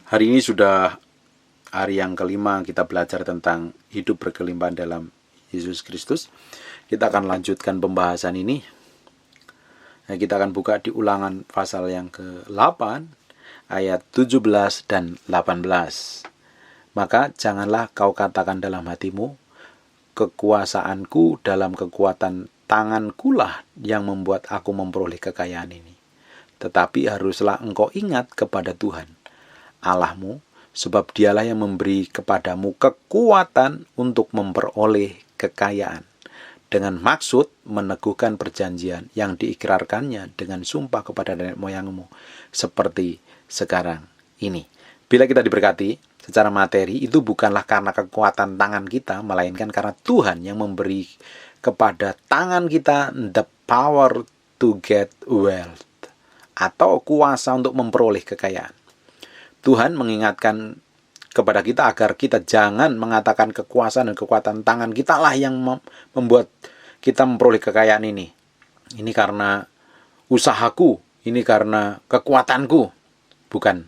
Hari ini sudah hari yang kelima kita belajar tentang hidup berkelimpahan dalam Yesus Kristus. Kita akan lanjutkan pembahasan ini. Nah, kita akan buka di Ulangan pasal yang ke-8 ayat 17 dan 18. Maka janganlah kau katakan dalam hatimu, kekuasaanku dalam kekuatan tangankulah yang membuat aku memperoleh kekayaan ini. Tetapi haruslah engkau ingat kepada Tuhan Allahmu, sebab dialah yang memberi kepadamu kekuatan untuk memperoleh kekayaan, dengan maksud meneguhkan perjanjian yang diikrarkannya dengan sumpah kepada nenek moyangmu, seperti sekarang ini. Bila kita diberkati secara materi, itu bukanlah karena kekuatan tangan kita, melainkan karena Tuhan yang memberi kepada tangan kita the power to get wealth, atau kuasa untuk memperoleh kekayaan. Tuhan mengingatkan kepada kita agar kita jangan mengatakan kekuasaan dan kekuatan tangan kita lah yang membuat kita memperoleh kekayaan ini. Ini karena usahaku, ini karena kekuatanku. Bukan.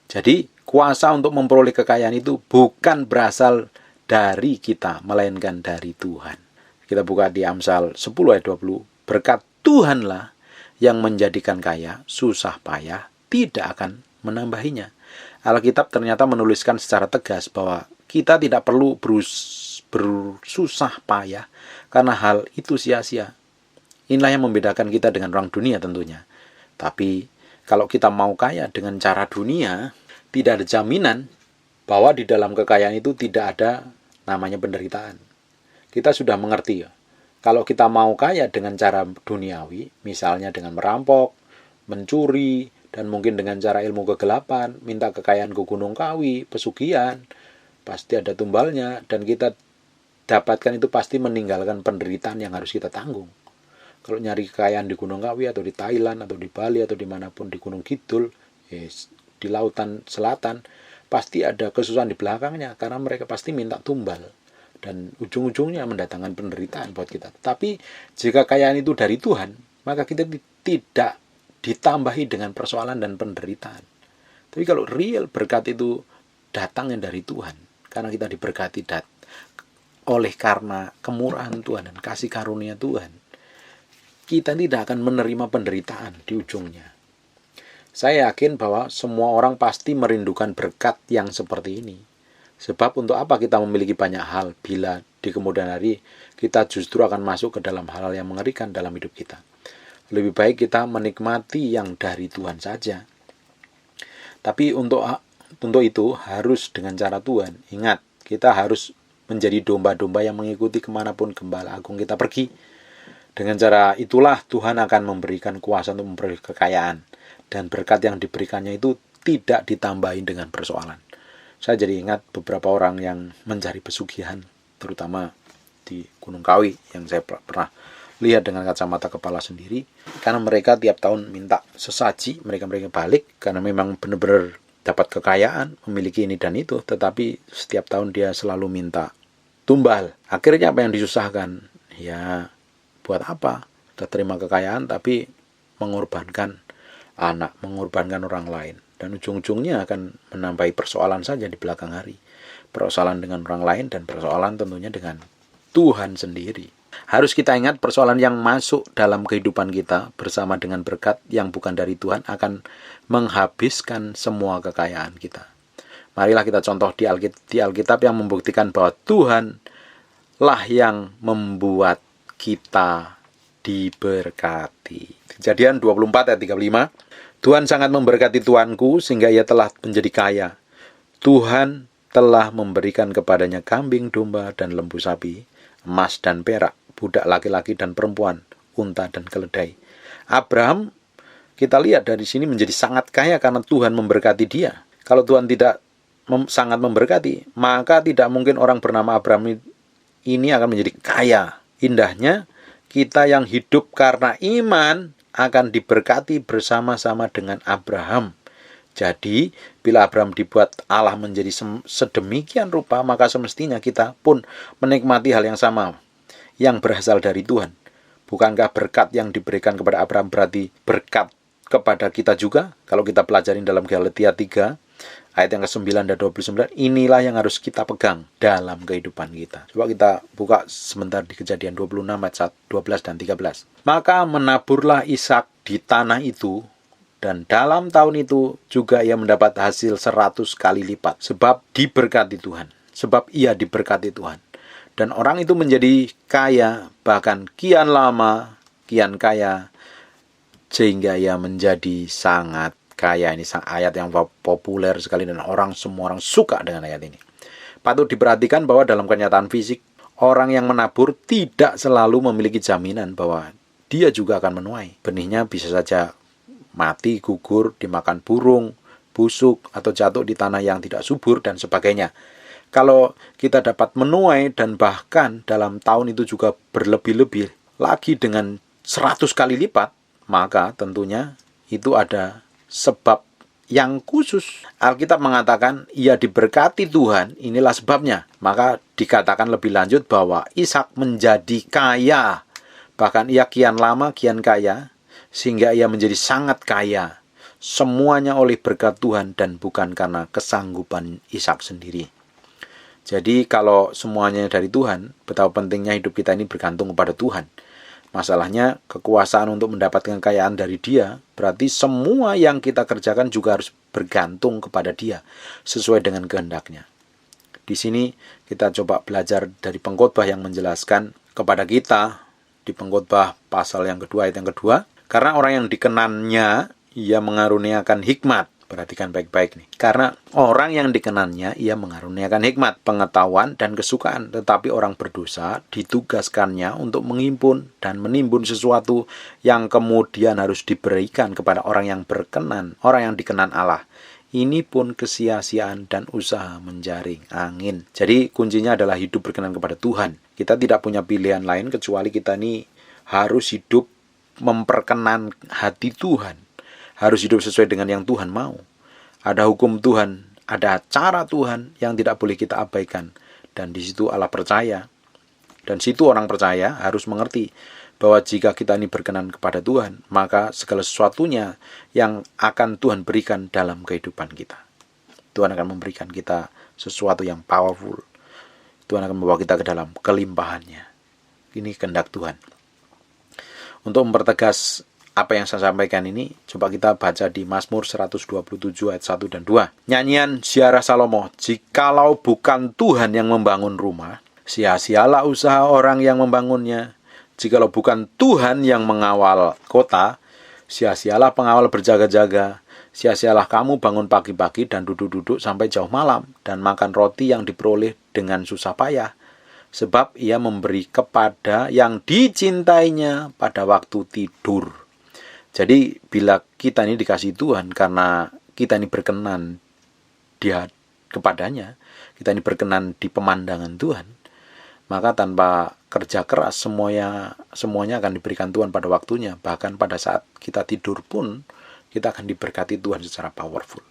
Jadi kuasa untuk memperoleh kekayaan itu bukan berasal dari kita, melainkan dari Tuhan. Kita buka di Amsal 10 ayat 20. Berkat Tuhanlah yang menjadikan kaya, susah payah tidak akan menambahinya. Alkitab ternyata menuliskan secara tegas bahwa kita tidak perlu bersusah payah karena hal itu sia-sia. Inilah yang membedakan kita dengan orang dunia tentunya. Tapi kalau kita mau kaya dengan cara dunia, tidak ada jaminan bahwa di dalam kekayaan itu tidak ada namanya penderitaan. Kita sudah mengerti ya. Kalau kita mau kaya dengan cara duniawi, misalnya dengan merampok, mencuri, dan mungkin dengan cara ilmu kegelapan, minta kekayaan ke Gunung Kawi, pesugihan, pasti ada tumbalnya, dan kita dapatkan itu pasti meninggalkan penderitaan yang harus kita tanggung. Kalau nyari kekayaan di Gunung Kawi, atau di Thailand, atau di Bali, atau dimanapun, di Gunung Kidul, di lautan selatan, pasti ada kesusahan di belakangnya, karena mereka pasti minta tumbal, dan ujung-ujungnya mendatangkan penderitaan buat kita. Tapi jika kekayaan itu dari Tuhan, maka kita tidak ditambahi dengan persoalan dan penderitaan. Tapi kalau real berkat itu datangnya dari Tuhan, karena kita diberkati oleh karena kemurahan Tuhan dan kasih karunia Tuhan, kita tidak akan menerima penderitaan di ujungnya. Saya yakin bahwa semua orang pasti merindukan berkat yang seperti ini. Sebab untuk apa kita memiliki banyak hal bila di kemudian hari kita justru akan masuk ke dalam hal-hal yang mengerikan dalam hidup kita. Lebih baik kita menikmati yang dari Tuhan saja. Tapi untuk itu harus dengan cara Tuhan. Ingat, kita harus menjadi domba-domba yang mengikuti kemanapun gembala agung kita pergi. Dengan cara itulah Tuhan akan memberikan kuasa untuk memperoleh kekayaan. Dan berkat yang diberikannya itu tidak ditambahin dengan persoalan. Saya jadi ingat beberapa orang yang mencari pesugihan, terutama di Gunung Kawi yang saya pernah lihat dengan kacamata kepala sendiri, karena mereka tiap tahun minta sesaji, mereka balik karena memang benar-benar dapat kekayaan, memiliki ini dan itu, tetapi setiap tahun dia selalu minta tumbal. Akhirnya apa yang disusahkan? Ya, buat apa? Kita terima kekayaan tapi mengorbankan anak, mengorbankan orang lain, dan ujung-ujungnya akan menambahi persoalan saja di belakang hari. Persoalan dengan orang lain dan persoalan tentunya dengan Tuhan sendiri. Harus kita ingat persoalan yang masuk dalam kehidupan kita bersama dengan berkat yang bukan dari Tuhan akan menghabiskan semua kekayaan kita. Marilah kita contoh di Alkitab yang membuktikan bahwa Tuhanlah yang membuat kita diberkati. Kejadian 24 ayat 35. Tuhan sangat memberkati tuanku sehingga ia telah menjadi kaya. Tuhan telah memberikan kepadanya kambing, domba, dan lembu sapi, emas dan perak, budak laki-laki dan perempuan, unta dan keledai. Abraham, kita lihat dari sini menjadi sangat kaya karena Tuhan memberkati dia. Kalau Tuhan tidak sangat memberkati, maka tidak mungkin orang bernama Abraham ini akan menjadi kaya. Indahnya, kita yang hidup karena iman akan diberkati bersama-sama dengan Abraham. Jadi, bila Abraham dibuat Allah menjadi sedemikian rupa, maka semestinya kita pun menikmati hal yang sama, yang berasal dari Tuhan. Bukankah berkat yang diberikan kepada Abraham berarti berkat kepada kita juga? Kalau kita pelajarin dalam Galatia 3, ayat yang ke-9 dan 29, inilah yang harus kita pegang dalam kehidupan kita. Coba kita buka sebentar di Kejadian 26 ayat 12 dan 13. Maka menaburlah Ishak di tanah itu, dan dalam tahun itu juga ia mendapat hasil 100 kali lipat, sebab diberkati Tuhan. Sebab ia diberkati Tuhan. Dan orang itu menjadi kaya, bahkan kian lama, kian kaya, sehingga ia menjadi sangat kaya. Ini ayat yang populer sekali dan semua orang suka dengan ayat ini. Patut diperhatikan bahwa dalam kenyataan fisik, orang yang menabur tidak selalu memiliki jaminan bahwa dia juga akan menuai. Benihnya bisa saja mati, gugur, dimakan burung, busuk, atau jatuh di tanah yang tidak subur, dan sebagainya. Kalau kita dapat menuai dan bahkan dalam tahun itu juga berlebih-lebih lagi dengan 100 kali lipat, maka tentunya itu ada sebab yang khusus. Alkitab mengatakan ia diberkati Tuhan, inilah sebabnya. Maka dikatakan lebih lanjut bahwa Ishak menjadi kaya. Bahkan ia kian lama kian kaya, sehingga ia menjadi sangat kaya. Semuanya oleh berkat Tuhan dan bukan karena kesanggupan Ishak sendiri. Jadi kalau semuanya dari Tuhan, betapa pentingnya hidup kita ini bergantung kepada Tuhan. Masalahnya kekuasaan untuk mendapatkan kekayaan dari Dia, berarti semua yang kita kerjakan juga harus bergantung kepada Dia, sesuai dengan kehendaknya. Di sini kita coba belajar dari pengkhotbah yang menjelaskan kepada kita, di pengkhotbah pasal yang kedua, ayat yang kedua, karena orang yang dikenannya, ia mengaruniakan hikmat. Perhatikan baik-baik nih. Karena orang yang dikenannya, ia mengaruniakan hikmat, pengetahuan, dan kesukaan. Tetapi orang berdosa ditugaskannya untuk menghimpun dan menimbun sesuatu yang kemudian harus diberikan kepada orang yang berkenan, orang yang dikenan Allah. Ini pun kesia-siaan dan usaha menjaring angin. Jadi kuncinya adalah hidup berkenan kepada Tuhan. Kita tidak punya pilihan lain kecuali kita ini harus hidup memperkenan hati Tuhan. Harus hidup sesuai dengan yang Tuhan mau. Ada hukum Tuhan, ada cara Tuhan yang tidak boleh kita abaikan. Dan di situ Allah percaya. Dan situ orang percaya harus mengerti bahwa jika kita ini berkenan kepada Tuhan, maka segala sesuatunya yang akan Tuhan berikan dalam kehidupan kita. Tuhan akan memberikan kita sesuatu yang powerful. Tuhan akan membawa kita ke dalam kelimpahannya. Ini kehendak Tuhan. Untuk mempertegas apa yang saya sampaikan ini, coba kita baca di Mazmur 127 ayat 1 dan 2. Nyanyian ziarah Salomo, jikalau bukan Tuhan yang membangun rumah, sia-sialah usaha orang yang membangunnya. Jikalau bukan Tuhan yang mengawal kota, sia-sialah pengawal berjaga-jaga. Sia-sialah kamu bangun pagi-pagi dan duduk-duduk sampai jauh malam, dan makan roti yang diperoleh dengan susah payah. Sebab ia memberi kepada yang dicintainya pada waktu tidur. Jadi bila kita ini dikasih Tuhan karena kita ini berkenan kepadanya, kita ini berkenan di pemandangan Tuhan, maka tanpa kerja keras semuanya akan diberikan Tuhan pada waktunya. Bahkan pada saat kita tidur pun kita akan diberkati Tuhan secara powerful.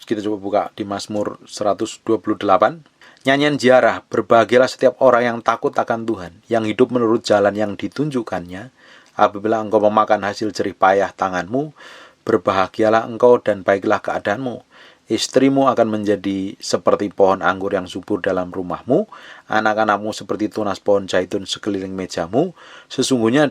Kita coba buka di Mazmur 128. Nyanyian ziarah, berbahagialah setiap orang yang takut akan Tuhan, yang hidup menurut jalan yang ditunjukkannya. Apabila engkau memakan hasil jerih payah tanganmu, berbahagialah engkau dan baiklah keadaanmu. Istrimu akan menjadi seperti pohon anggur yang subur dalam rumahmu, anak-anakmu seperti tunas pohon zaitun sekeliling mejamu. Sesungguhnya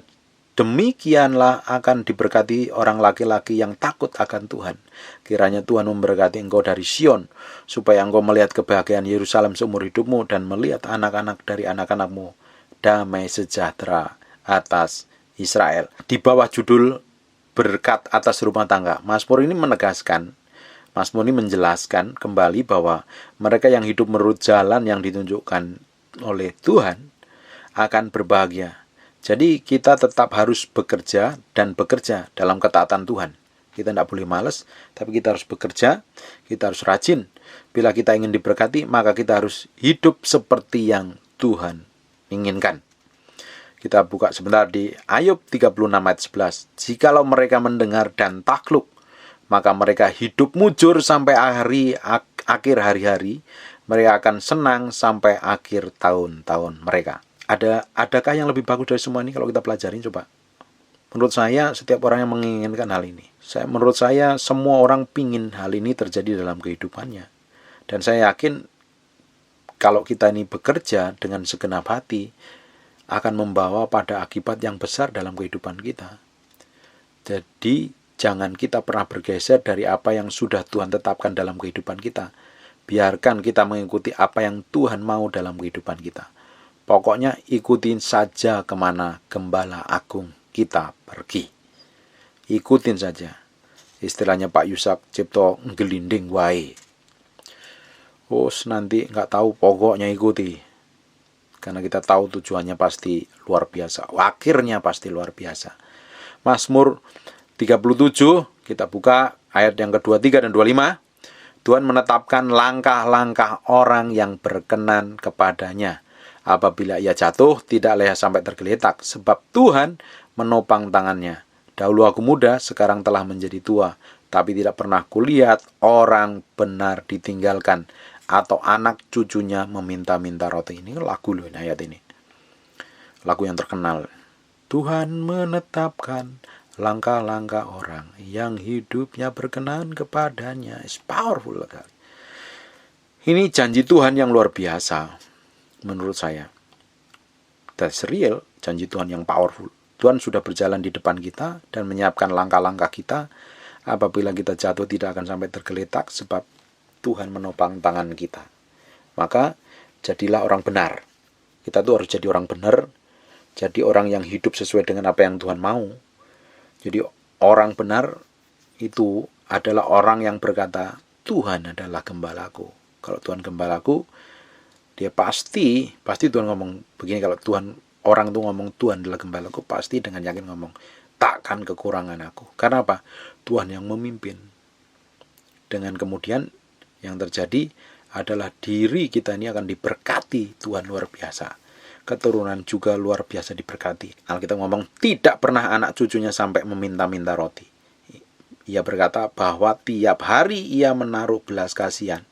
demikianlah akan diberkati orang laki-laki yang takut akan Tuhan. Kiranya Tuhan memberkati engkau dari Sion, supaya engkau melihat kebahagiaan Yerusalem seumur hidupmu dan melihat anak-anak dari anak-anakmu damai sejahtera atas Israel. Di bawah judul berkat atas rumah tangga, Mazmur ini menjelaskan kembali bahwa mereka yang hidup menurut jalan yang ditunjukkan oleh Tuhan akan berbahagia. Jadi kita tetap harus bekerja dalam ketaatan Tuhan. Kita tidak boleh malas, tapi kita harus bekerja, kita harus rajin. Bila kita ingin diberkati, maka kita harus hidup seperti yang Tuhan inginkan. Kita buka sebentar di Ayub 36 ayat 11. Jikalau mereka mendengar dan takluk, maka mereka hidup mujur sampai akhir hari-hari. Mereka akan senang sampai akhir tahun-tahun mereka. Adakah yang lebih bagus dari semua ini kalau kita pelajarin? Coba. Menurut saya, setiap orang yang menginginkan hal ini. Menurut saya, semua orang pingin hal ini terjadi dalam kehidupannya. Dan saya yakin kalau kita ini bekerja dengan segenap hati, akan membawa pada akibat yang besar dalam kehidupan kita. Jadi jangan kita pernah bergeser dari apa yang sudah Tuhan tetapkan dalam kehidupan kita. Biarkan kita mengikuti apa yang Tuhan mau dalam kehidupan kita. Pokoknya ikutin saja kemana Gembala Agung kita pergi. Ikutin saja. Istilahnya Pak Yusak Cipto, ngelinding wae. Nanti nggak tahu, pokoknya ikuti. Karena kita tahu tujuannya pasti luar biasa. Akhirnya pasti luar biasa. Mazmur 37, kita buka ayat yang ke-23 dan 25. Tuhan menetapkan langkah-langkah orang yang berkenan kepadanya. Apabila ia jatuh, tidak leha sampai tergeletak, sebab Tuhan menopang tangannya. Dahulu aku muda, sekarang telah menjadi tua, tapi tidak pernah kulihat orang benar ditinggalkan, atau anak cucunya meminta-minta roti. Ini lagu loh, ayat ini. Lagu yang terkenal. Tuhan menetapkan langkah-langkah orang yang hidupnya berkenan kepadanya. It's powerful sekali. Ini janji Tuhan yang luar biasa menurut saya. That's real, janji Tuhan yang powerful. Tuhan sudah berjalan di depan kita dan menyiapkan langkah-langkah kita. Apabila kita jatuh tidak akan sampai tergeletak, sebab Tuhan menopang tangan kita. Maka jadilah orang benar. Kita tuh harus jadi orang benar. Jadi orang yang hidup sesuai dengan apa yang Tuhan mau. Jadi orang benar itu adalah orang yang berkata, Tuhan adalah gembalaku. Kalau Tuhan gembalaku, dia pasti Tuhan ngomong begini. Kalau orang tuh ngomong Tuhan adalah gembalaku, pasti dengan yakin ngomong, takkan kekurangan aku. Karena apa? Tuhan yang memimpin. Dengan kemudian yang terjadi adalah diri kita ini akan diberkati Tuhan luar biasa. Keturunan juga luar biasa diberkati. Alkitab ngomong, tidak pernah anak cucunya sampai meminta-minta roti. Ia berkata bahwa tiap hari ia menaruh belas kasihan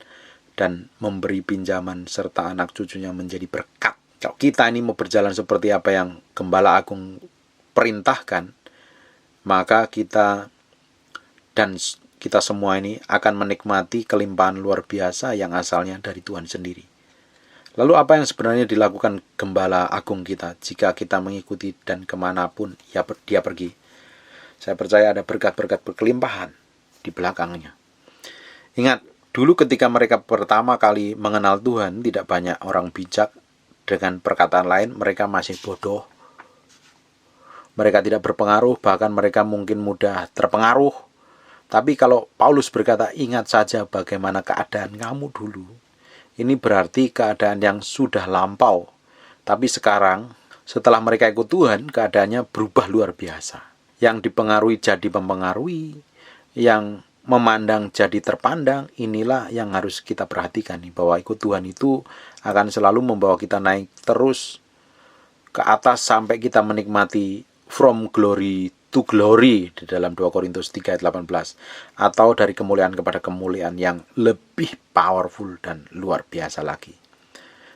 dan memberi pinjaman serta anak cucunya menjadi berkat. Kalau kita ini mau berjalan seperti apa yang Gembala Agung perintahkan, maka kita semua ini akan menikmati kelimpahan luar biasa yang asalnya dari Tuhan sendiri. Lalu apa yang sebenarnya dilakukan Gembala Agung kita jika kita mengikuti dan kemanapun dia pergi? Saya percaya ada berkat-berkat berkelimpahan di belakangnya. Ingat, dulu ketika mereka pertama kali mengenal Tuhan, tidak banyak orang bijak. Dengan perkataan lain, mereka masih bodoh. Mereka tidak berpengaruh, bahkan mereka mungkin mudah terpengaruh. Tapi kalau Paulus berkata, ingat saja bagaimana keadaan kamu dulu. Ini berarti keadaan yang sudah lampau. Tapi sekarang, setelah mereka ikut Tuhan, keadaannya berubah luar biasa. Yang dipengaruhi jadi mempengaruhi, yang memandang jadi terpandang. Inilah yang harus kita perhatikan nih, bahwa ikut Tuhan itu akan selalu membawa kita naik terus ke atas sampai kita menikmati from glory to glory di dalam 2 Korintus 3 ayat 18, atau dari kemuliaan kepada kemuliaan yang lebih powerful dan luar biasa lagi.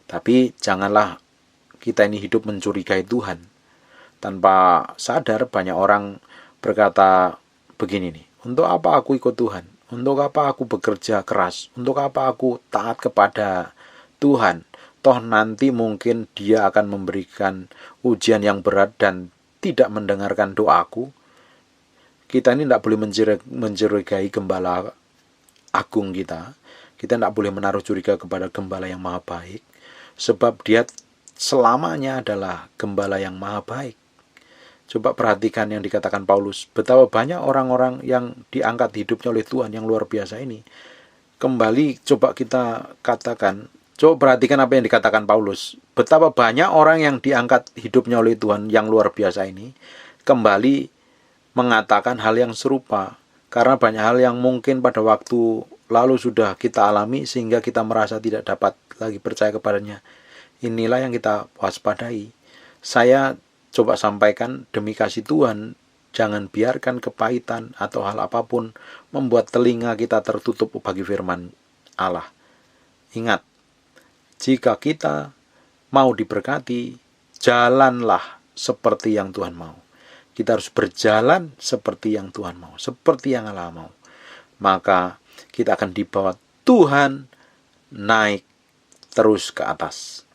Tapi janganlah kita ini hidup mencurigai Tuhan. Tanpa sadar banyak orang berkata begini nih, untuk apa aku ikut Tuhan? Untuk apa aku bekerja keras? Untuk apa aku taat kepada Tuhan? Toh nanti mungkin dia akan memberikan ujian yang berat dan tidak mendengarkan doaku. Kita ini tidak boleh mencurigai Gembala Agung kita. Kita tidak boleh menaruh curiga kepada Gembala yang maha baik. Sebab dia selamanya adalah Gembala yang maha baik. Coba perhatikan yang dikatakan Paulus. Betapa banyak orang-orang yang diangkat hidupnya oleh Tuhan yang luar biasa ini. Kembali coba kita katakan, coba perhatikan apa yang dikatakan Paulus. Betapa banyak orang yang diangkat hidupnya oleh Tuhan yang luar biasa ini kembali mengatakan hal yang serupa. Karena banyak hal yang mungkin pada waktu lalu sudah kita alami sehingga kita merasa tidak dapat lagi percaya kepadanya. Inilah yang kita waspadai. Saya coba sampaikan, demi kasih Tuhan, jangan biarkan kepahitan atau hal apapun membuat telinga kita tertutup bagi firman Allah. Ingat, jika kita mau diberkati, jalanlah seperti yang Tuhan mau. Kita harus berjalan seperti yang Tuhan mau, seperti yang Allah mau. Maka kita akan dibawa Tuhan naik terus ke atas.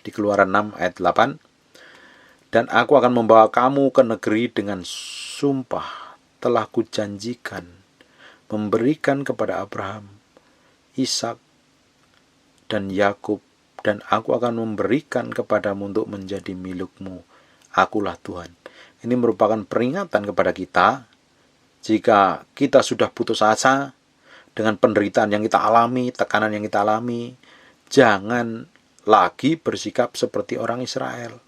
Di Keluaran 6 ayat 8. Dan aku akan membawa kamu ke negeri dengan sumpah telah kujanjikan memberikan kepada Abraham, Ishak, dan Yakub, dan aku akan memberikan kepadamu untuk menjadi milikmu. Akulah Tuhan. Ini merupakan peringatan kepada kita, jika kita sudah putus asa dengan penderitaan yang kita alami, tekanan yang kita alami, jangan lagi bersikap seperti orang Israel.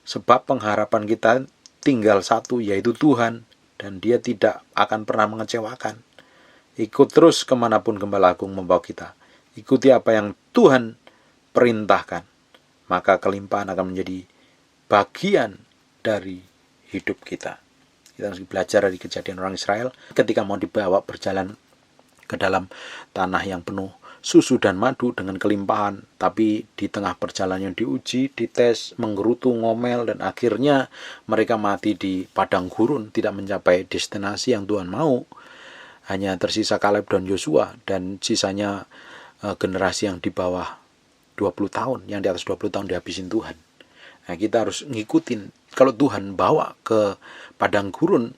Sebab pengharapan kita tinggal satu, yaitu Tuhan, dan Dia tidak akan pernah mengecewakan. Ikut terus kemanapun Gembala Agung membawa kita. Ikuti apa yang Tuhan perintahkan, maka kelimpahan akan menjadi bagian dari hidup kita. Kita harus belajar dari kejadian orang Israel ketika mau dibawa berjalan ke dalam tanah yang penuh susu dan madu dengan kelimpahan, tapi di tengah perjalanan diuji, dites, menggerutu, ngomel, dan akhirnya mereka mati di padang gurun, tidak mencapai destinasi yang Tuhan mau. Hanya tersisa Kaleb dan Yosua, dan sisanya generasi yang di bawah 20 tahun, yang di atas 20 tahun dihabisin Tuhan. Nah, kita harus ngikutin. Kalau Tuhan bawa ke padang gurun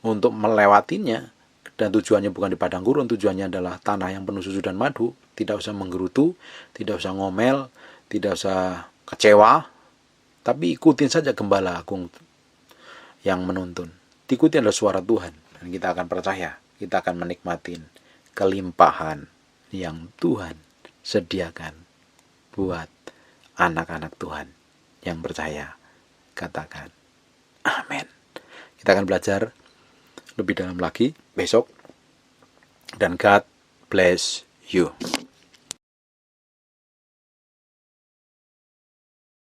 untuk melewatinya, dan tujuannya bukan di padang gurun, tujuannya adalah tanah yang penuh susu dan madu, tidak usah menggerutu, tidak usah ngomel, tidak usah kecewa, tapi ikutin saja Gembala Agung yang menuntun. Ikuti adalah suara Tuhan, dan kita akan percaya, kita akan menikmati kelimpahan yang Tuhan sediakan buat anak-anak Tuhan yang percaya. Katakan amin. Kita akan belajar lebih dalam lagi besok, dan God bless you.